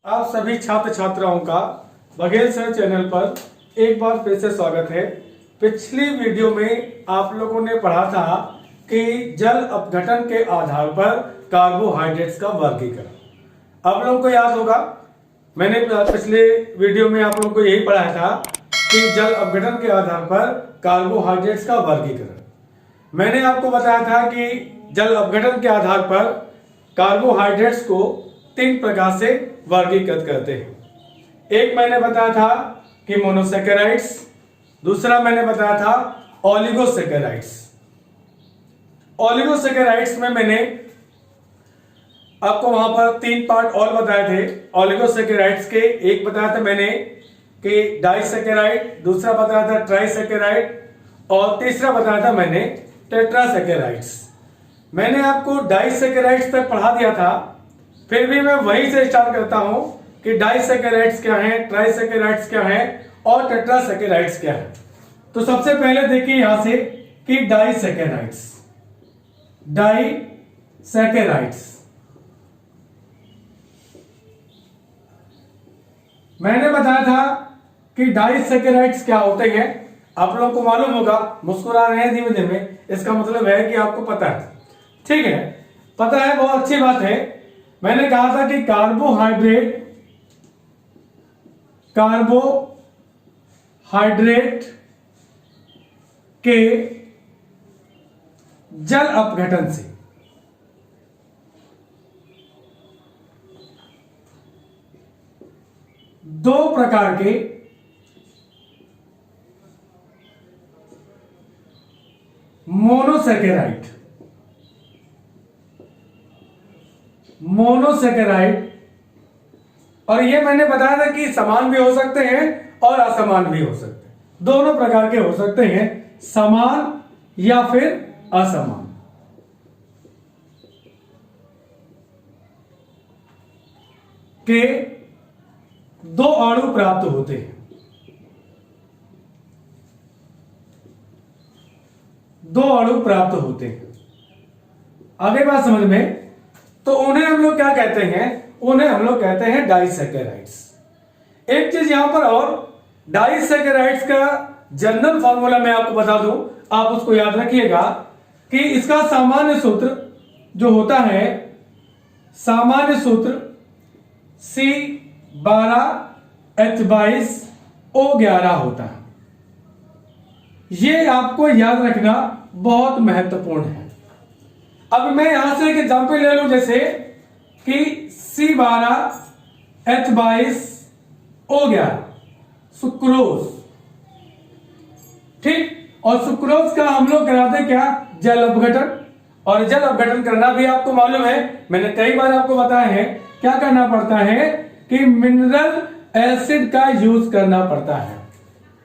आप सभी छात्र छात्राओं का बघेल सर चैनल पर एक बार फिर से स्वागत है। पिछली वीडियो में आप लोगों ने पढ़ा था कि जल अपघटन के आधार पर कार्बोहाइड्रेट्स का वर्गीकरण। आप लोगों को याद होगा, मैंने पिछले वीडियो में आप लोगों को यही पढ़ाया था कि जल अपघटन के आधार पर कार्बोहाइड्रेट्स का वर्गीकरण। मैंने आपको बताया था कि जल अपघटन के आधार पर कार्बोहाइड्रेट्स को 3 प्रकार से वर्गीकृत करते हैं। एक मैंने बताया था कि मोनोसेकेराइड्स, दूसरा मैंने बताया था ओलिगोसेकेराइड्स। ओलिगोसेकेराइड्स में मैंने आपको वहां पर 3 पार्ट और बताए थे। ओलिगोसेकेराइड्स के एक बताया था मैंने कि डाइसेकेराइड, दूसरा बताया था ट्राइसेकेराइड और तीसरा बताया था मैंने टेट्रासेकेराइड्स। मैंने आपको डाइसेकेराइड्स तक पढ़ा दिया था, फिर भी मैं वहीं से स्टार्ट करता हूं कि डाइसेकेराइड्स क्या हैं, ट्राइसेकेराइड्स क्या हैं और टेट्रासेकेराइड्स क्या हैं। तो सबसे पहले देखिए यहां से कि डाइसेकेराइड्स। मैंने बताया था कि डाइसेकेराइड्स क्या होते हैं। आप लोगों को मालूम होगा, मुस्कुरा रहे हैं धीमे धीमे, इसका मतलब है कि आपको पता है। ठीक है, पता है, बहुत अच्छी बात है। मैंने कहा था कि कार्बोहाइड्रेट के जल अपघटन से दो प्रकार के मोनोसेकेराइड, और ये मैंने बताया था कि समान भी हो सकते हैं और असमान भी हो सकते हैं। दोनों प्रकार के हो सकते हैं, समान या फिर असमान। के 2 अणु प्राप्त होते हैं। 2 अणु प्राप्त होते हैं। आगे बात समझ में, तो उन्हें हम लोग क्या कहते हैं? उन्हें हम लोग कहते हैं डाइसेकेराइड्स। एक चीज यहां पर और, डाइसेकेराइड्स का जनरल फॉर्मूला मैं आपको बता दूं, आप उसको याद रखिएगा कि इसका सामान्य सूत्र जो होता है, सामान्य सूत्र C12H22O11 होता है। यह आपको याद रखना बहुत महत्वपूर्ण है। अब मैं यहां से एक एग्जांपल ले लूं, जैसे कि C12H22O11 सुक्रोज। ठीक, और सुक्रोज का हम लोग कराते क्या? जल अपघटन। और जल अपघटन करना भी आपको मालूम है, मैंने कई बार आपको बताया है। क्या करना पड़ता है कि मिनरल एसिड का यूज करना पड़ता है,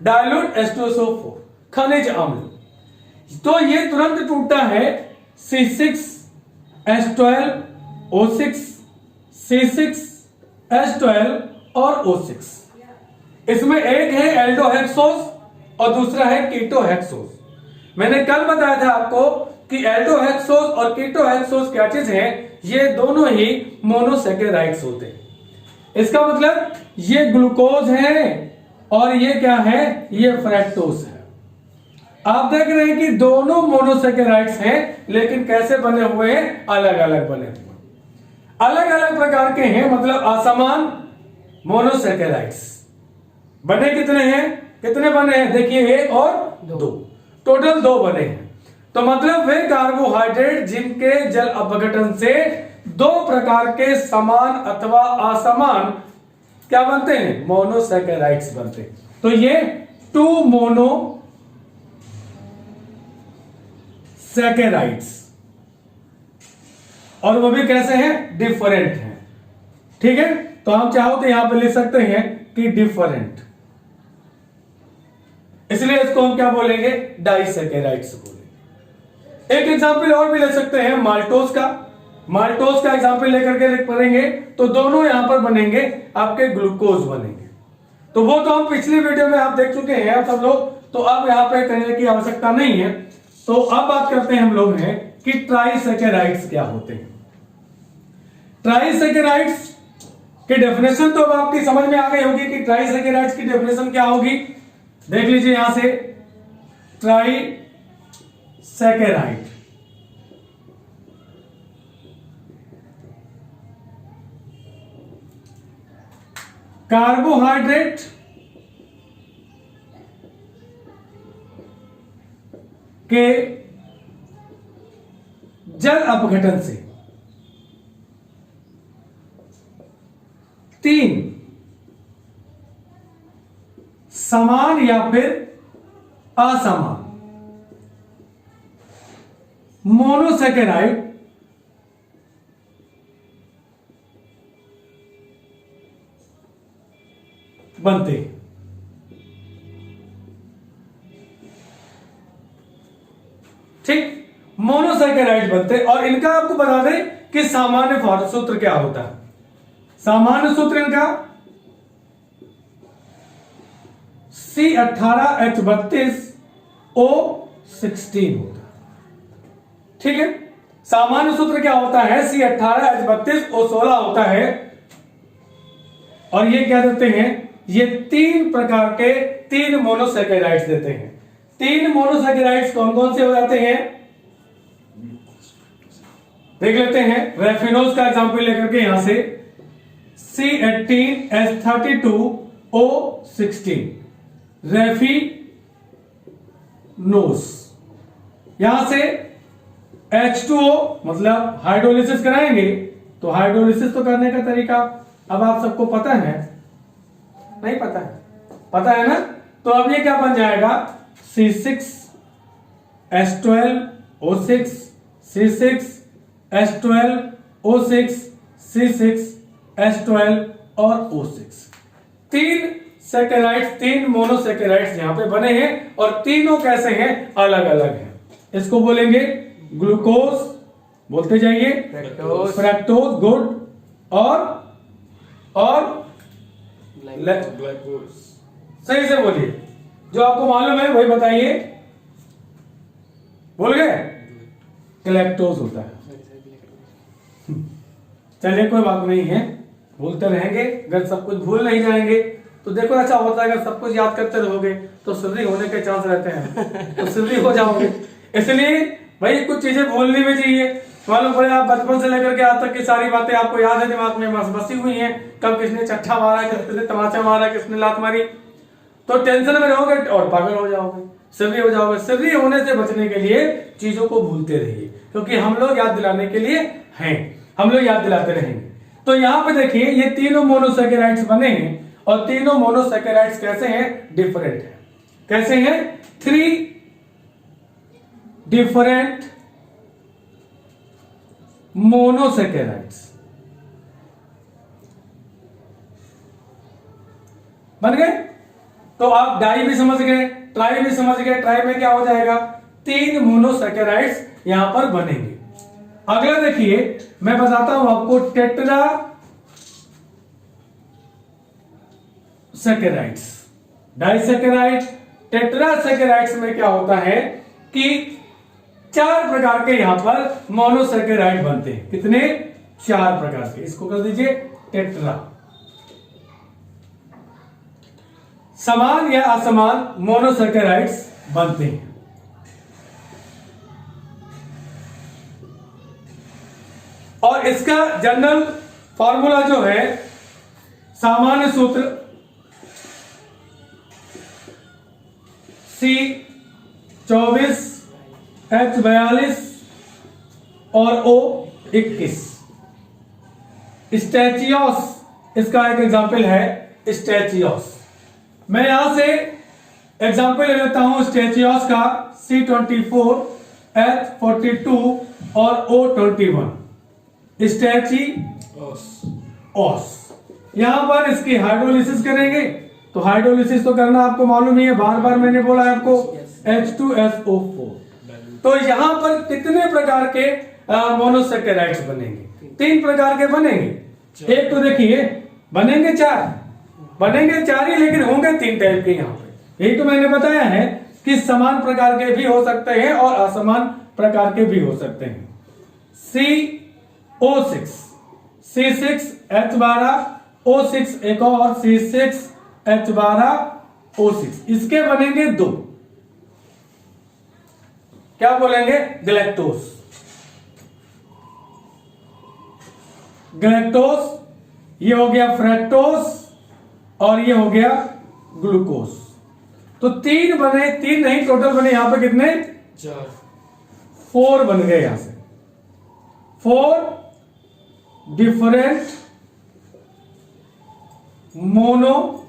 डाइल्यूट H2SO4, खनिज अम्ल। तो ये तुरंत टूटता है C6H12O6, C6H12 और O6। इसमें एक है एल्डोहेक्सोस और दूसरा है कीटोहेक्सोस। मैंने कल बताया था आपको कि एल्डोहेक्सोस और कीटोहेक्सोस क्या चीज है? ये दोनों ही मोनोसेकेराइड्स होते हैं। इसका मतलब ये ग्लूकोज है और ये क्या है? ये फ्रक्टोज है। आप देख रहे हैं कि दोनों मोनोसेकेराइड्स हैं, लेकिन कैसे बने हुए हैं? अलग अलग बने हुए, अलग अलग प्रकार के हैं, मतलब असमान मोनोसेकेराइड्स। बने कितने हैं? कितने बने हैं? देखिए 1 और 2, टोटल 2 बने हैं। तो मतलब वे कार्बोहाइड्रेट जिनके जल अपघटन से 2 प्रकार के समान अथवा असमान क्या बनते हैं? मोनोसेकेराइड्स बनते हैं। तो ये 2 मोनोसेकेराइड्स, और वो भी कैसे हैं? डिफरेंट हैं। ठीक है, तो हम चाहो तो यहां पे लिख सकते हैं कि डिफरेंट, इसलिए इसको हम क्या बोलेंगे? डाइसेकेराइड्स बोलेंगे। एक एग्जांपल और भी ले सकते हैं माल्टोज का। माल्टोज का एग्जांपल लेकर के पढ़ेंगे तो दोनों यहां पर बनेंगे आपके ग्लूकोज बनेंगे। तो वो तो हम पिछली वीडियो में आप देख चुके हैं सब लोग, तो अब यहां पे करने की आवश्यकता नहीं है। तो अब बात करते हैं हम लोग हैं कि ट्राइसेकेराइड्स क्या होते हैं। ट्राइसेकेराइड्स कि डेफिनेशन तो अब आपकी समझ में आ गई होगी कि ट्राइसैकेराइड्स की डेफिनेशन क्या होगी। देख लीजिए यहां से, ट्राइसैकेराइड कार्बोहाइड्रेट के जल अपघटन से 3 समान या फिर असमान मोनोसैकेराइड बनते हैं। ठीक, मोनोसैकेराइड बनते हैं। और इनका आपको बता दें कि सामान्य सूत्र क्या होता है। सामान्य सूत्र इनका C18H32O16 होता है। ठीक है, सामान्य सूत्र क्या होता है, C18H32O16 होता है। और ये क्या देते हैं, ये 3 प्रकार के 3 मोनोसैकेराइड्स देते हैं। 3 मोनोसैकेराइड्स कौन कौन से हो जाते हैं, देख लेते हैं। रेफिनोज का एग्जांपल लेकर के यहां से C18H32O16 रेफिनोज, यहां से H2O मतलब हाइड्रोलिसिस कराएंगे। तो हाइड्रोलिसिस तो करने का तरीका अब आप सबको पता है, नहीं पता है, पता है ना। तो अब ये क्या बन जाएगा, C6H12O6 C6H12O6 C6H12 और O6, 3 सैकेराइड्स, 3 मोनोसैकेराइड्स यहां पे बने हैं। और तीनों कैसे हैं, अलग अलग हैं। इसको बोलेंगे ग्लूकोज, बोलते जाइए, फ्रैक्टोज, गुड, और ग्लाइकोज। सही से बोलिए, जो आपको मालूम है वही बताइए। बोल गए, ग्लैक्टोज होता है। चलिए कोई बात नहीं है, भूलते रहेंगे। अगर सब कुछ भूल नहीं जाएंगे तो देखो अच्छा होता है, अगर सब कुछ याद करते रहोगे तो सिद्धि होने के चांस रहते हैं, तो सिद्धि हो जाओगे। इसलिए भाई कुछ चीजें भूलनी भी चाहिए। मालूम पड़े आप बचपन से लेकर के आज तक की सारी बातें आपको याद है, दिमाग में बसी हुई हैं। कब किसने चट्टा मारा, किसने तमाचा मारा, किसने लात मारी, तो टेंशन में रहोगे और पागल हो जाओगे, सिर्री हो जाओगे। सिर्री होने से बचने के लिए चीजों को भूलते रहिए, क्योंकि हम लोग याद दिलाने के लिए हैं, हम लोग याद दिलाते रहेंगे। तो यहां पे देखिए ये तीनों मोनोसैकेराइड्स बने हैं, और तीनों मोनोसैकेराइड्स कैसे हैं, डिफरेंट है। कैसे हैं, 3 डिफरेंट मोनोसैकेराइड्स बन गए। तो आप डाई भी समझ गए, ट्राई भी समझ गए। ट्राई में क्या हो जाएगा, 3 मोनोसैकेराइड्स यहां पर बनेंगे। अगला देखिए, मैं बताता हूं आपको टेट्रा सैकेराइड्स, डाइसैकेराइड, टेट्रासैकेराइड्स में क्या होता है कि 4 प्रकार के यहां पर मोनोसैकेराइड बनते हैं। कितने, 4 प्रकार के। इसको कर दीजिए टेट्रा। समान या असमान मोनोसैकेराइड्स बनते हैं। और इसका जनरल फॉर्मूला जो है, सामान्य सूत्र C24H42 और O21। स्टैचियोस इसका एक एग्जाम्पल है, स्टैचियोस। मैं यहां से एग्जाम्पल ले लेता हूं स्टैचियोस का, C24H42 और O21। स्टैचियोस, यहां पर इसकी हाइड्रोलिसिस करेंगे। तो हाइड्रोलिसिस तो करना आपको मालूम ही है, बार बार मैंने बोला है आपको, H2SO4। तो यहां पर कितने प्रकार के मोनोसैकेराइड्स बनेंगे, 3 प्रकार के बनेंगे। एक तो देखिए बनेंगे 4 ही, लेकिन होंगे 3 टाइप के। यहां पे यही तो मैंने बताया है कि समान प्रकार के भी हो सकते हैं और असमान प्रकार के भी हो सकते हैं। CO6, C6H12 O6 एक और C6H12O6, इसके बनेंगे दो, क्या बोलेंगे? गैलेक्टोस। गैलेक्टोस, ये हो गया फ्रैक्टोस और ये हो गया ग्लूकोज। तो तीन बने, तीन नहीं टोटल बने यहां पे कितने? 4 बन गए यहां से। 4 डिफरेंट मोनोसैकेराइड्स।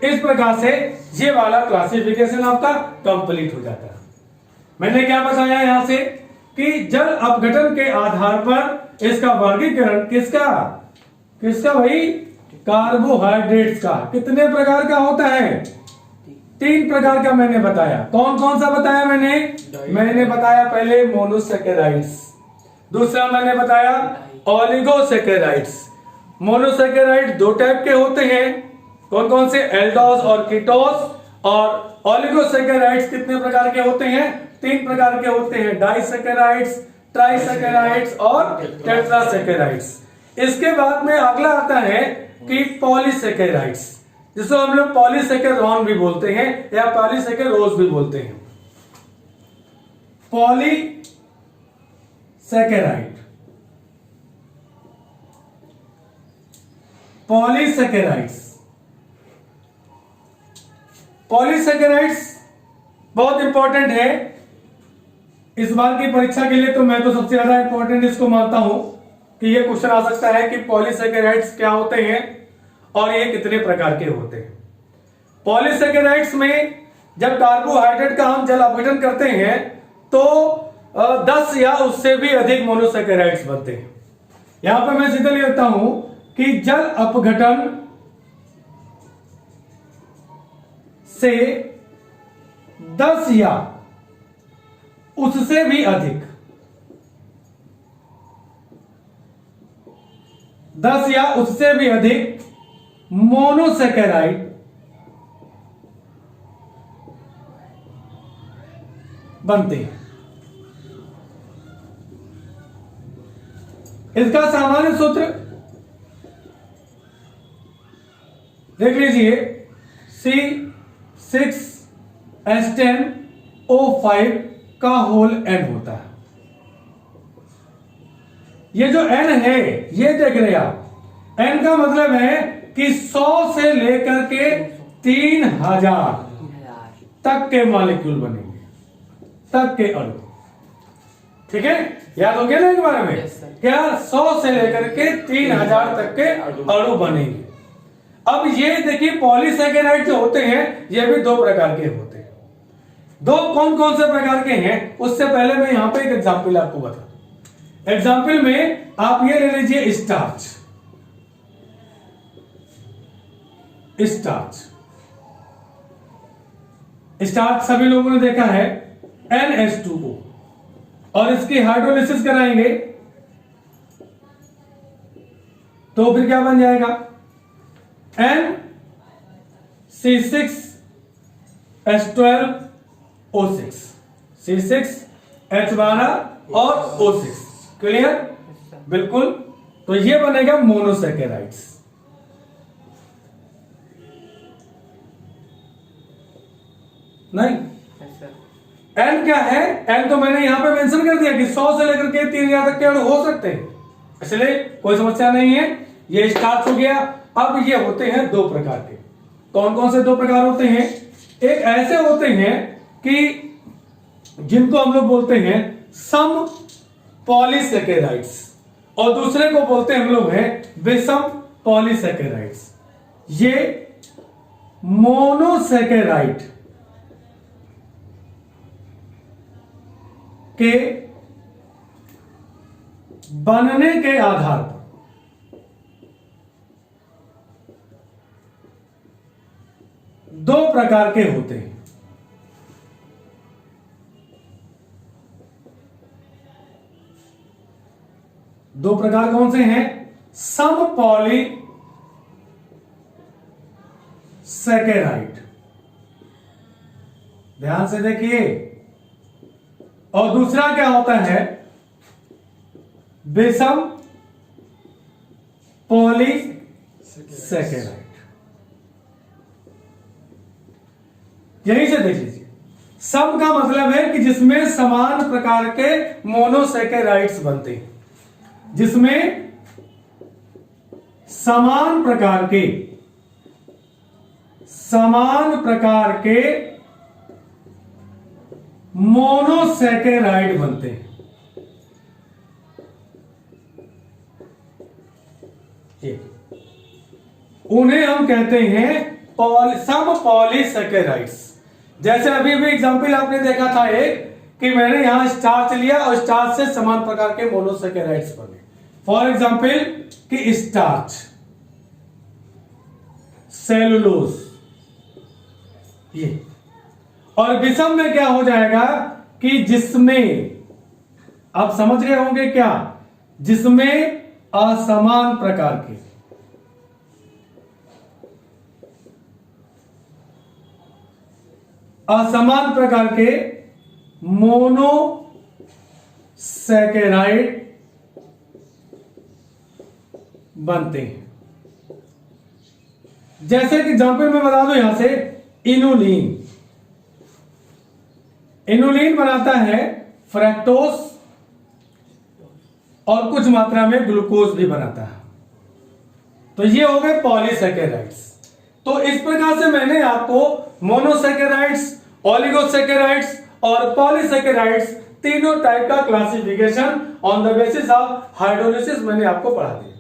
इस प्रकार से ये वाला क्लासिफिकेशन आपका कंप्लीट हो जाता है। मैंने क्या बताया यहां से कि जल अपघटन के आधार पर इसका वर्गीकरण किसका भाई? कार्बोहाइड्रेट्स का। कितने प्रकार का होता है? 3 प्रकार का मैंने बताया। कौन कौन सा बताया मैंने बताया पहले मोनोसैकेराइड्स, दूसरा मैंने बताया ओलिगोसैकेराइड्स। मोनोसैकेराइड 2 टाइप के होते हैं, कौन कौन से? एल्डोस और कीटोस। और ओलिगोसैकेराइड्स कितने प्रकार के होते हैं? 3 प्रकार के होते हैं, डाइसैकेराइड्स, ट्राइसैकेराइड्स और टेट्रासैकेराइड्स। इसके बाद में अगला आता है कि पॉलीसैकेराइड्स, जिसको हम लोग पॉलीसैकेरॉन भी बोलते हैं या पॉलीसैकेरोज भी बोलते हैं। पॉलीसैकेराइड, पॉलीसैकेराइड्स, पॉलीसैकेराइड्स बहुत इंपॉर्टेंट है इस बार की परीक्षा के लिए। तो मैं तो सबसे ज्यादा इंपॉर्टेंट इसको मानता हूं कि ये क्वेश्चन आ सकता है कि पॉलीसैकेराइड्स क्या होते हैं और ये कितने प्रकार के होते हैं। पॉलीसैकेराइड्स में जब कार्बोहाइड्रेट का हम जल अपघटन करते हैं तो 10 या उससे भी अधिक मोनोसैकेराइड्स बनते हैं। यहां पर मैं सीधे लिखता हूं कि जल अपघटन से 10 या उससे भी अधिक, 10 या उससे भी अधिक मोनोसैकेराइड बनते हैं। इसका सामान्य सूत्र देख लीजिए, C6H10O5 का होल n होता है। ये जो n है ये देख रहे आप, n का मतलब है कि 100 से लेकर के 3000 तक के मॉलिक्यूल बनेंगे, तक के अणु। ठीक है, याद हो गया ना इस बारे में? क्या 100 से लेकर के 3000 तक के अणु बनेंगे। अब ये देखिए पॉलीसैकेराइड जो होते हैं ये भी 2 प्रकार के होते हैं। 2 कौन कौन से प्रकार के हैं उससे पहले मैं यहां पे एक एग्जांपल आपको बता दूं। एग्जांपल में आप ये ले लीजिए स्टार्च। स्टार्च, स्टार्च सभी लोगों ने देखा है, NH2O, और इसकी हाइड्रोलिसिस कराएंगे तो फिर क्या बन जाएगा? NC6H12O6, C6H12 और O6। क्लियर? बिल्कुल। तो ये बनेगा मोनोसैकेराइड्स। नहीं, एन क्या है? एन तो मैंने यहां पे मेंशन कर दिया कि 100 से लेकर के 3000 तक के अणु हो सकते हैं, इसलिए कोई समस्या नहीं है। ये स्टार्च हो गया। अब ये होते हैं 2 प्रकार के। कौन कौन से 2 प्रकार होते हैं? एक ऐसे होते हैं कि जिनको हम लोग बोलते हैं सम पॉलीसैकेराइड्स, और दूसरे को बोलते हैं हम लोग हैं विषम पॉलीसैकेराइड्स। ये मोनोसैकेराइड के बनने के आधार पर 2 प्रकार के होते हैं। दो प्रकार कौन से हैं? सम पॉलीसैकेराइड, ध्यान से देखिए। और दूसरा क्या होता है? विषम पॉलीसेकेराइड। यहीं से देख लीजिए, सम का मतलब है कि जिसमें समान प्रकार के मोनोसेकेराइड्स बनते हैं, जिसमें समान प्रकार के मोनोसेकेराइड बनते हैं। उन्हें हम कहते हैं सम पॉलीसेकेराइड्स। जैसे अभी भी एग्जांपल आपने देखा था एक, कि मैंने यहां स्टार्च लिया और स्टार्च से समान प्रकार के मोनोसेकेराइड्स बने। फॉर एग्जांपल कि स्टार्च, सेलुलोज, ये। और विषम में क्या हो जाएगा कि जिसमें, आप समझ रहे होंगे क्या, जिसमें असमान प्रकार के मोनोसेकेराइड बनते हैं। जैसे कि एग्जांपल में बता दूं यहां से, इनुलिन बनाता है फ्रक्टोज और कुछ मात्रा में ग्लूकोज भी बनाता है। तो ये हो गए पॉलीसेकेराइड्स। तो इस प्रकार से मैंने आपको मोनोसेकेराइड्स, ओलिगोसेकेराइड्स और पॉलीसेकेराइड्स तीनों टाइप का classification on the basis of hydrolysis मैंने आपको पढ़ा दिया।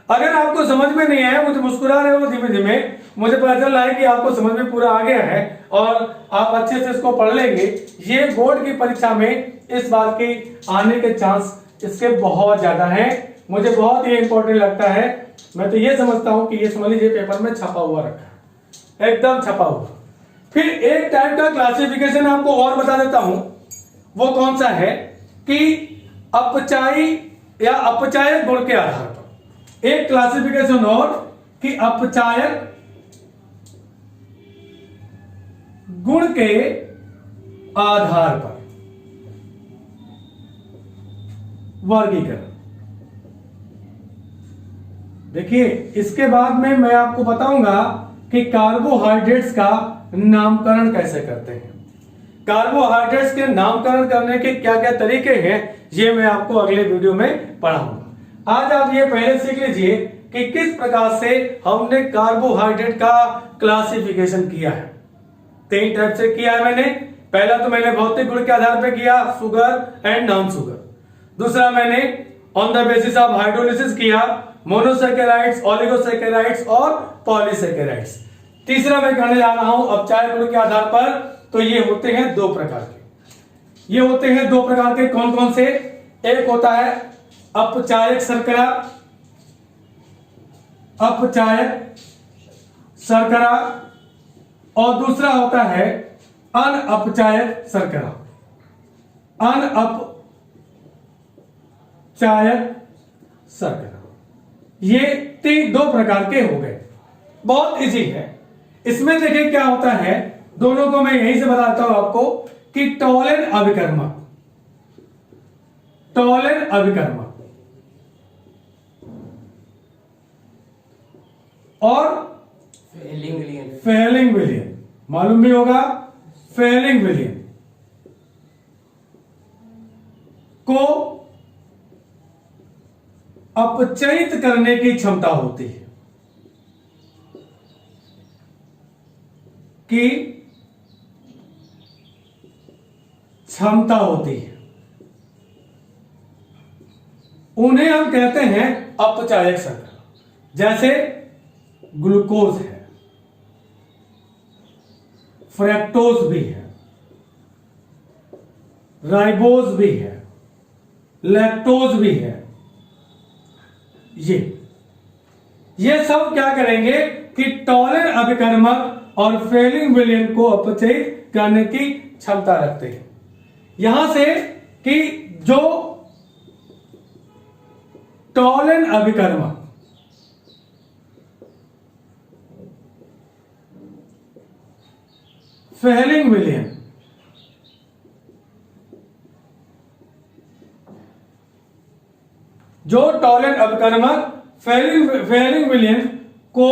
अगर आपको समझ में नहीं आया, मुझे मुस्कुरा रहे हो धीमे धीमे, मुझे पता चल रहा है कि आपको समझ में पूरा आ गया है और आप अच्छे से इसको पढ़ लेंगे। ये बोर्ड की परीक्षा में इस बात के आने के चांस इसके बहुत ज्यादा हैं। मुझे बहुत ही इंपॉर्टेंट लगता है। मैं तो ये समझता हूं कि ये समझ लीजिए पेपर में छपा हुआ रखा है, एकदम छपा हुआ। फिर एक टाइप का क्लासिफिकेशन आपको और बता देता हूं, वो कौन सा है कि अपचायी या अपचायक गुण के आधार पर एक क्लासिफिकेशन और, कि अपचायक गुण के आधार पर वर्गीकरण। देखिए, इसके बाद में मैं आपको बताऊंगा कि कार्बोहाइड्रेट्स का नामकरण कैसे करते हैं। कार्बोहाइड्रेट्स के नामकरण करने के क्या क्या तरीके हैं, ये मैं आपको अगले वीडियो में पढ़ाऊंगा। आज आप ये पहले सीख लीजिए कि किस प्रकार से हमने कार्बोहाइड्रेट का क्लासिफिकेशन किया है। 3 टाइप से किया है मैंने। पहला तो मैंने भौतिक गुण के आधार पर किया, शुगर एंड नॉन शुगर। दूसरा मैंने on the basis of hydrolysis किया, मोनोसेकेराइड्स, ओलिगोसेकेराइड्स और पॉलीसेकेराइड्स। तीसरा मैं कहने जा रहा हूं अपचायक गुण के आधार पर, तो ये होते हैं 2 प्रकार के। ये होते हैं 2 प्रकार के, कौन कौन से? एक होता है अपचायक शर्करा, और दूसरा होता है अनअपचायक शर्करा, ये 2 प्रकार के हो गए। बहुत इजी है। इसमें देखिए क्या होता है, दोनों को मैं यहीं से बताता हूं आपको कि टॉलन अभिकर्मक और फेलिंग विलियन, मालूम भी होगा, फेलिंग विलियन को अपचयित करने की क्षमता होती है, उन्हें हम कहते हैं अपचायक शर्करा। जैसे ग्लूकोज है, फ्रक्टोज भी है, राइबोज भी है, लैक्टोज भी है। ये सब क्या करेंगे कि टॉलन अभिकर्मक और फेलिंग विलियन को अपचयित करने की क्षमता रखते हैं। यहां से कि जो टॉलन अभिकर्मक फेलिंग विलियन जो टॉलेंट अपकर्मक फेयरिंग विलियन को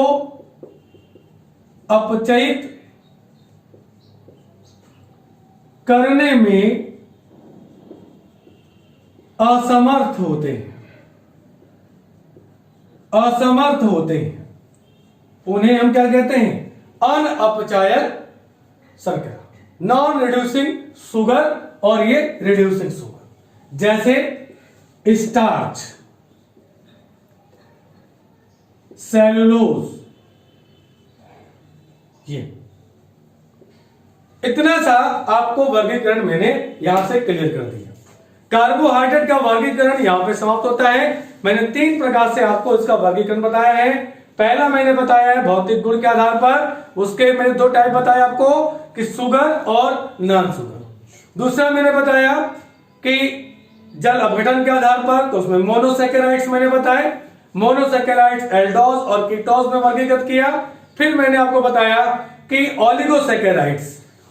अपचयित करने में असमर्थ होते हैं, उन्हें हम क्या कहते हैं? अनअपचायक शर्करा, नॉन रिड्यूसिंग शुगर, और ये रिड्यूसिंग शुगर, जैसे स्टार्च, सेलुलोज, ये इतना सा आपको वर्गीकरण मैंने यहां से क्लियर कर दिया। कार्बोहाइड्रेट का वर्गीकरण यहां पे समाप्त होता है। मैंने 3 प्रकार से आपको इसका वर्गीकरण बताया है। पहला मैंने बताया है भौतिक गुण के आधार पर, उसके मैंने 2 टाइप बताया आपको कि शुगर और नॉन शुगर। दूसरा मैंने बताया कि जल अपघटन के आधार पर, तो उसमें मोनोसैकेराइड्स मैंने बताए, मोनोसैकेराइड्स एल्डोज और कीटोज में वर्गीकृत किया। फिर मैंने आपको बताया कि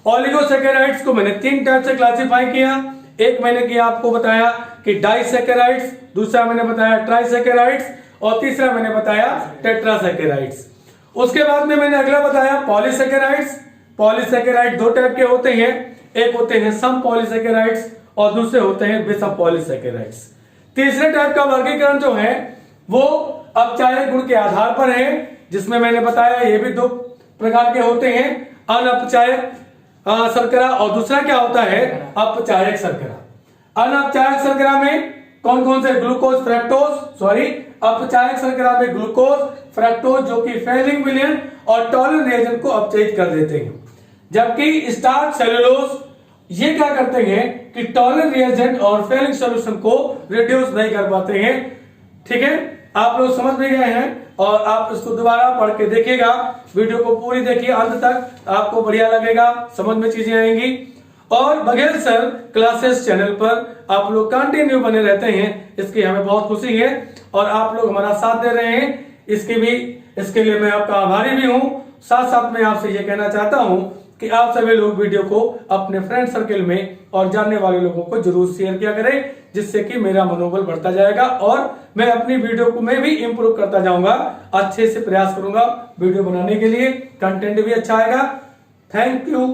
ओलिगोसैकेराइड्स को मैंने 3 टाइप से क्लासिफाई किया। एक मैंने किया आपको बताया कि डाइसैकेराइड्स, दूसरा मैंने बताया ट्राइसैकेराइड्स, और तीसरा मैंने बताया टेट्रासैकेराइड्स। उसके बाद में मैंने अगला बताया पॉलीसैकेराइड्स। पॉलीसैकेराइड 2 टाइप के होते हैं, एक होते हैं सम पॉलीसैकेराइड्स और दूसरे होते हैं विषम पॉलीसैकेराइड्स। तीसरे टाइप का वर्गीकरण जो है वो अपचायक गुण के आधार पर है, जिसमें मैंने बताया ये भी 2 प्रकार के होते हैं, अनअपचायक शर्करा और दूसरा क्या होता है? अपचायक शर्करा। अनअपचायक शर्करा में कौन कौन से? ग्लूकोज, फ्रक्टोज, अपचायक शर्करा में ग्लूकोज, फ्रक्टोज जो कि फेयरिंग विलियन और टॉलेंट रिएजेंट को अपचयित कर देते हैं, जबकि स्टार्च, सेलुलोज ये क्या करते हैं कि टॉलेंट रिएजेंट और फेयरिंग सॉल्यूशन को रिड्यूस नहीं कर पाते हैं। ठीक है, आप लोग समझ भी गए हैं, और आप इसको दोबारा पढ़ के देखिएगा, वीडियो को पूरी देखिए अंत तक, आपको बढ़िया लगेगा, समझ में चीजें आएंगी। और बघेल सर क्लासेस चैनल पर आप लोग कंटिन्यू बने रहते हैं, इसकी हमें बहुत खुशी है, और आप लोग हमारा साथ दे रहे हैं, इसके लिए मैं आपका आभारी भी हूं। साथ साथ में आपसे ये कहना चाहता हूं कि आप सभी लोग वीडियो को अपने फ्रेंड सर्कल में और जानने वाले लोगों को जरूर शेयर किया करें, जिससे कि मेरा मनोबल बढ़ता जाएगा और मैं अपनी वीडियो को मैं भी इंप्रूव करता जाऊंगा, अच्छे से प्रयास करूंगा वीडियो बनाने के लिए, कंटेंट भी अच्छा आएगा। Thank you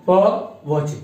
for watching.